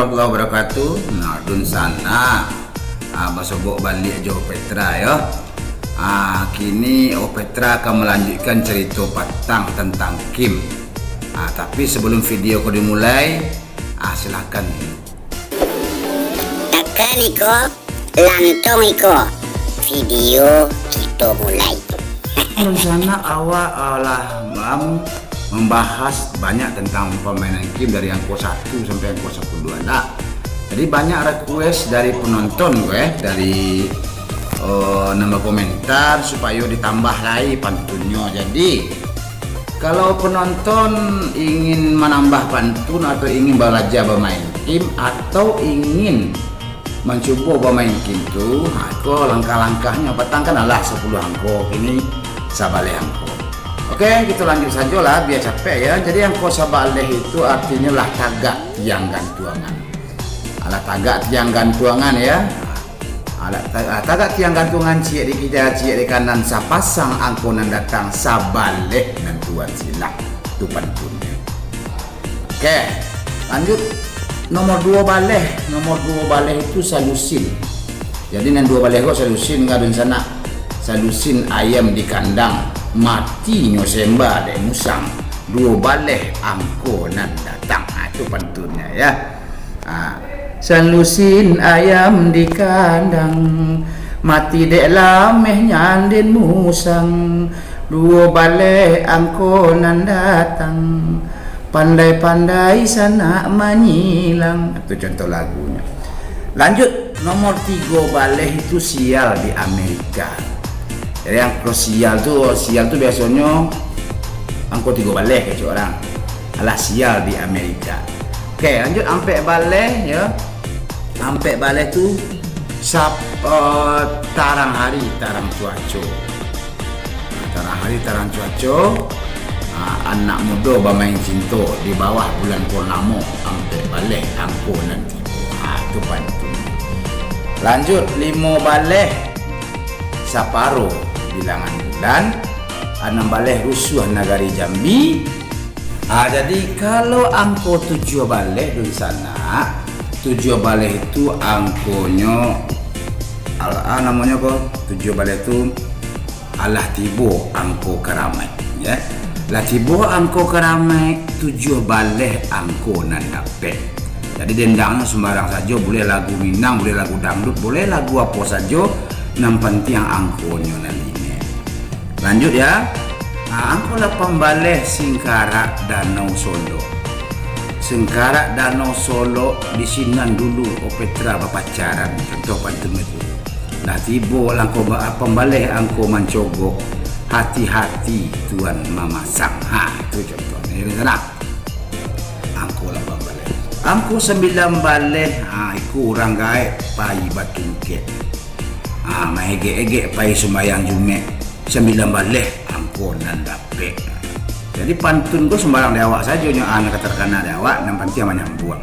warahmatullahi wabarakatuh. Nah, dun sana bersobok balik Jo Petra ya. Kini Petra akan melanjutkan cerita patang tentang Kim. Tapi sebelum video ko dimulai, silakan. Tekan iko, lantong iko. Video kita mulai. Dun sana awak membahas banyak tentang permainan Kim dari angka 1 sampai angka 10. Jadi banyak request dari penonton dari nama komentar supaya ditambah lagi pantunnya. Jadi kalau penonton ingin menambah pantun atau ingin belajar bermain Kim atau ingin mencoba bermain Kim itu, langkah-langkahnya petang kan adalah 10 angka, ini sabaleh angka. Oke, kita lanjut saja lah biar capek ya. Jadi angka sabaleh itu artinya lah tagak tiang gantungan. Alat tagak tiang gantungan ya. Tagak tiang gantungan cie di kita, cie di kanan sapasang angko nan datang sabaleh nan tuan silang tu pantunnya. Oke, lanjut nomor 2 baleh. Nomor 2 baleh itu salusin. Jadi nan 2 baleh kok salusin ngadun sana. Salusin ayam di kandang, mati nyo sembah dek musang, 2 baleh angko nan datang. Itu pantunnya ya. Salusin ayam di kandang, mati dek lameh nyandin musang, 2 baleh angko nan datang, pandai-pandai sana menyilang. Itu contoh lagunya. Lanjut nomor 3 baleh itu sial di Amerika. Jadi angko sial tu biasanya angko 3 baleh ke orang. Alah sial di Amerika. Oke, lanjut ampe baleh ya. Ampe baleh tu tarang hari, tarang cuaca. Tarang hari, tarang cuaca. Anak muda bermain cinta di bawah bulan purnama, ampe baleh angko nanti. Itu pantun. Lanjut 5 baleh saparo bilangan bulan, 6 baleh rusuh nagari Jambi. Jadi kalau angko 7 baleh di sana, 7 baleh itu angkonya namanya apa? 7 baleh itu alah tibo angko keramai ya. Lah tibo angko keramai, 7 baleh angko nan dapet. Jadi dendangnya sembarang saja, boleh lagu Minang, boleh lagu dangdut, boleh lagu apa saja, yang penting angkonya nanti. Lanjut ya. Angko 8 baleh Singkarak Danau Solo. Singkarak Danau Solo di sinan dulu Petra berpacaran, contoh pantun itu. Nah tiba langko pembaleh angko mancogo, hati-hati tuan mamasang. Itu contohnya di sana. Angko 8 baleh. Angko 9 baleh iku orang gaek pai batungke. Mahege-ege pai sembayang Jumet. 9 baleh angko nan dapet. Jadi pantun ko sembarang dewak saja nya anak terkena dewak nan panti menyambung.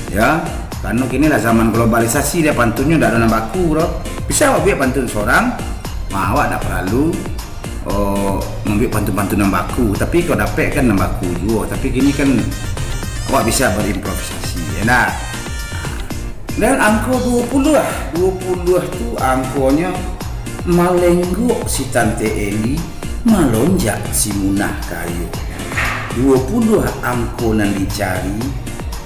Ya, karena kini lah zaman globalisasi dia pantunnya ndak ada baku bro. Bisa awak biar pantun seorang, awak tak perlu membuat pantun-pantun nan baku, tapi kau dapet kan nan baku juga. Tapi kini kan awak bisa berimprovisasi. Ya nah. Dan angko 20 lah. 20 tu angkonya malenggo si Tante Eli, malonjak si Munah kayu. 20 angko nan dicari,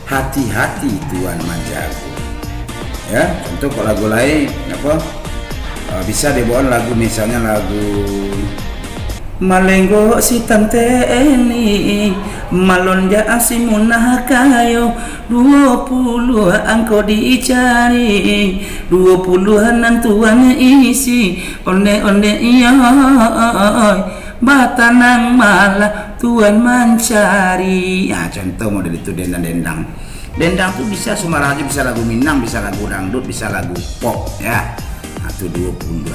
hati-hati tuan manjago. Ya, contoh kalau lagu lain apa? Bisa dibawa lagu misalnya lagu malenggo si Tante Eli, malonjak si Munah kayu. 20 angko dicari, 20 nan tuan isi, onde-onde iya batanang malah tuan mencari. Contoh model itu dendang-dendang. Dendang tuh bisa sembarang aja, bisa lagu Minang, bisa lagu dangdut, bisa lagu pop ya. Itu 20.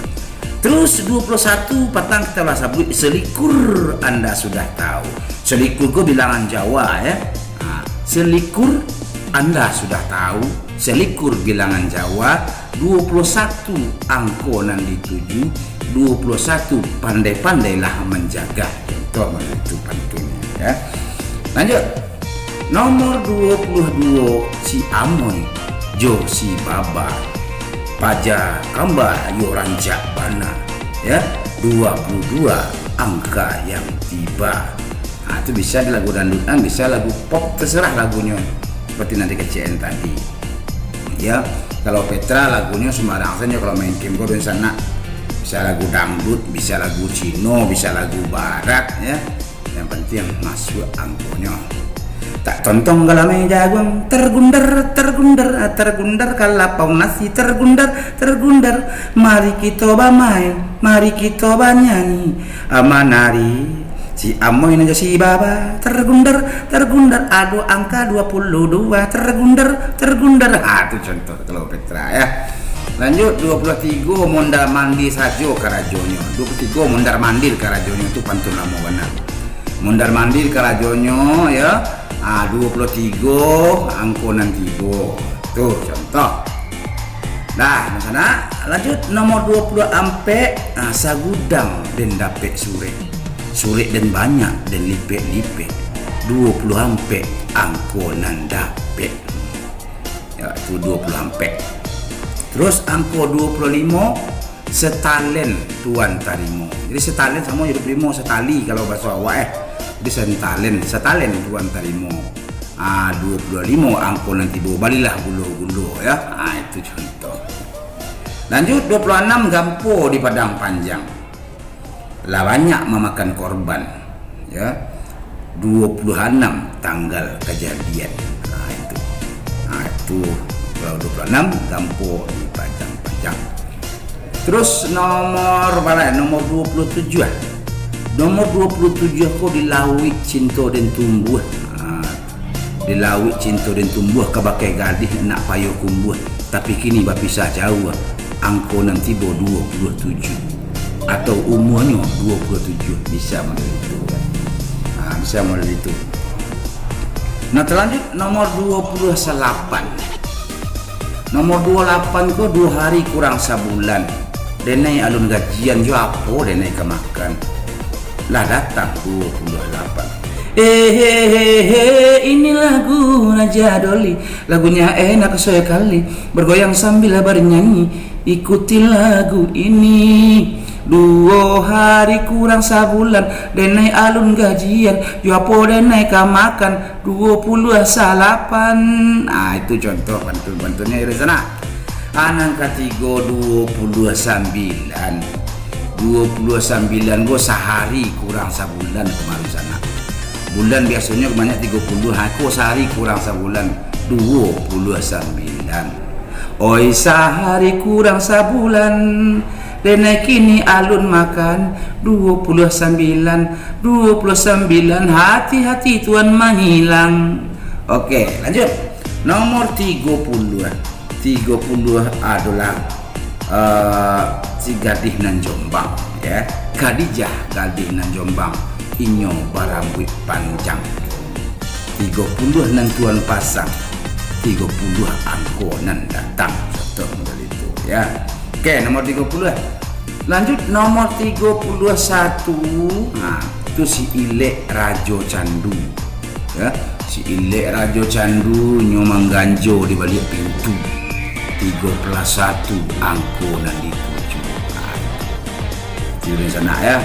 Terus 21 petang kita bahas selikur. Anda sudah tahu selikur itu bilangan Jawa ya. Selikur Anda sudah tahu, selikur bilangan Jawa, 21 angko nan dituju, 21 pandai-pandailah menjaga. Contoh itu pantunnya ya. Lanjut Nomor 22 si Amoy Jo si Baba Paja Kamba yo rancak bana ya. 22 angka yang tiba. Nah, itu bisa di lagu dangdutan, bisa lagu pop, terserah lagunya. Seperti nanti kecil tadi. Ya, kalau Petra lagunya sembarang saja kalau main game di sana. Bisa lagu dangdut, bisa lagu Cino, bisa lagu barat ya. Yang penting masuk angkonya. Tak tontong galame jagung tergundar kalapau nasi tergundar mari kita main mari kita nyanyi amanari si Amoy naja si Baba tergundar aduh angka 22 tergundar itu contoh kalau Petra ya. Lanjut 23 mondar mandir sajo karajonyo 23 mondar mandir karajonyo itu pantun lama benar mondar mandir karajonyo ya. 23 angkonan 3 tuh contoh. Nah sana lanjut nomor 20 ampe sagudang dan dapet sure dan banyak dan lipe 20 ampe angkonan dapet ya itu 20 ampe. Terus angko 25 setalen tuan tarimo. Jadi setalen sama jadi primo setali kalau bahasa awak jadi setalen tuan tarimo. 25 angko nanti bawa balilah gulo ya. Itu contoh. Lanjut 26 gampo di Padang Panjang. Lah banyak memakan korban ya. 26 tanggal kejadian. Itu kalau 26 gampo di Padang Panjang. Terus nomor 27 Nomor 27 kok dilawik cinta dan tumbuh. Dilawik cinta dan tumbuh kebakai gadih nak payo kumbuh. Tapi kini berpisah jauh. Angko nanti bawa 27 atau umurnya 27 bisa model itu. Bisa model itu. Nah terlanjut nomor 28. Nomor 28 kok 2 hari kurang sebulan. Denai alun gajian jo apa denai kemakan. Lah datang 28. Ini lagu Naja Doli. Lagunya enak sekali. Bergoyang sambil bernyanyi. Ikuti lagu ini. 2 hari kurang sebulan. Denai alun gajian. Jopo denai kamakan 28. Itu contoh bantu-bantunya dari sana. Anak ketiga 29 gue sehari kurang sebulan kemarin sana. Bulan biasanya banyak 30, aku sehari kurang sebulan 29. Oi sehari kurang sebulan denai kini alun makan 29 hati-hati tuan menghilang. Oke lanjut nomor 30 adalah si gadih nan Jombang ya. Khadijah gadih nan Jombang inyo barambut panjang 30 nan tuan pasang 30 angko nan datang contoh model itu ya. Oke nomor 30. Lanjut nomor 31. Itu si Ilek Rajo Candu ya. Si Ilek Rajo Candu nyomang ganjo di balik pintu 31 angko nan dituju. Di sana ya.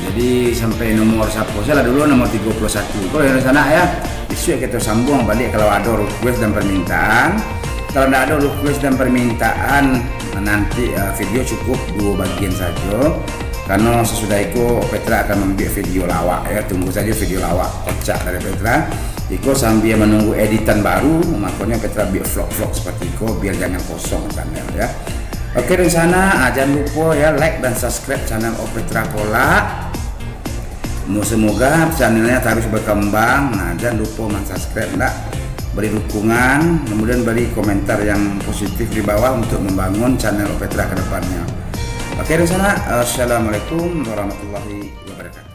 Jadi sampai nomor sapo saya dulu nomor 31. Kalau yang sana ya, isu kita sambung balik kalau ada request dan permintaan. Kalau tidak ada request dan permintaan nanti video cukup 2 bagian saja. Karena sesudah itu Petra akan membuat video lawak ya. Tunggu saja video lawak kocak dari Petra. Iko sambil menunggu editan baru, makanya Petra biar vlog-vlog seperti itu biar jangan kosong channel ya. Oke di sana jangan lupa ya like dan subscribe channel Petra Pola. Semoga channelnya terus berkembang. Nah jangan lupa subscribe beri dukungan, kemudian beri komentar yang positif di bawah untuk membangun channel Petra ke depannya. Oke di sana assalamualaikum warahmatullahi wabarakatuh.